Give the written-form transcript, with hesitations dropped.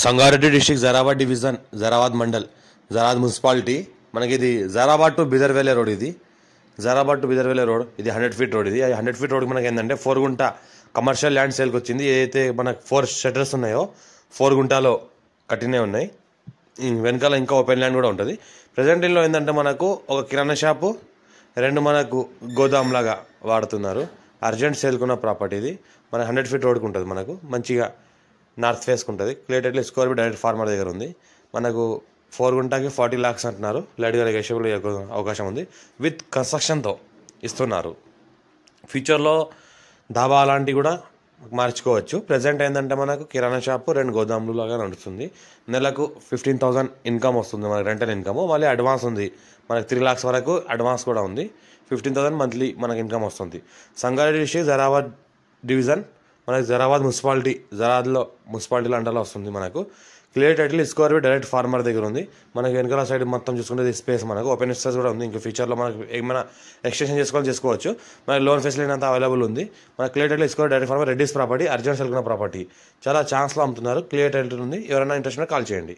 Sangareddy district Zaheerabad division Zaheerabad mandal Zaheerabad municipality మనకి ఇది Zaheerabad to బిదర్వేలే road. ఇది జరాబాద్ టు బిదర్వేలే రోడ్. ఇది 100 ఫీట్ రోడ్. ఇది 100 ఫీట్ రోడ్ మనకి ఏంటంటే 4 గుంట కమర్షియల్ ల్యాండ్ సేల్కి వచ్చింది. ఏదైతే మనకు 4 షటర్స్ ఉన్నాయో 4 గుంటాలో కట్టినే ఉన్నాయి. వెనకాల ఇంకా ఓపెన్ ల్యాండ్ కూడా ఉంటుంది. ప్రజెంట్ ఇంట్లో ఏంటంటే మనకు ఒక కిరాణా షాపు, 2 మనకు గోదాం లాగా వాడుతున్నారు. అర్జెంట్ సేల్కున్న ప్రాపర్టీ ఇది. మనకు 100 ఫీట్ రోడ్కి ఉంటుంది. మనకు మంచిగా నార్త్ ఫేస్కి ఉంటుంది. Clear title square feet direct farmer దగ్గర ఉంది. మనకు 4 గుంటాకి 40 lakhs అంటున్నారు. లైట్గా నెగోషియబుల్ అవకాశం ఉంది. విత్ కన్స్ట్రక్షన్తో ఇస్తున్నారు. ఫ్యూచర్లో ధాబా అలాంటివి కూడా మార్చుకోవచ్చు. ప్రజెంట్ ఏంటంటే మనకు కిరాణా షాపు, 2 గోదాములు లాగా నడుస్తుంది. నెలకు 15,000 ఇన్కమ్ వస్తుంది మనకి, రెంటల్ ఇన్కమ్. మళ్ళీ అడ్వాన్స్ ఉంది మనకి 3 lakhs వరకు అడ్వాన్స్ కూడా ఉంది. 15,000 మంత్లీ మనకి ఇన్కమ్ వస్తుంది. సంగారెడ్డి డిస్ట్రిక్ట్ జరాబాద్ డివిజన్ మనకి జరాబాద్ మున్సిపాలిటీ, జరాబాద్లో మున్సిపాలిటీలో అండర్లో వస్తుంది. మనకు clear title square feet direct farmer దగ్గర ఉంది. మనకి వెనకాల సైడ్ మొత్తం చూసుకుంటే స్పేస్ మనకు ఓపెన్ స్పేస్ కూడా ఉంది. ఇంకా ఫ్యూచర్లో మనకు ఏమైనా ఎక్స్టెన్షన్ చేసుకోవచ్చు. మనకి లోన్ ఫెసిలిటీ అంతా అవైలబుల్ ఉంది. మన clear title square direct farmer Reddy's property, urgent సెల్కున్న ప్రాపర్టీ. చాలా ఛాన్స్లో అమ్ముతున్నారు. క్లియర్ టైటిల్ ఉంది. ఎవరైనా ఇంట్రెస్ట్ కాల్ చేయండి.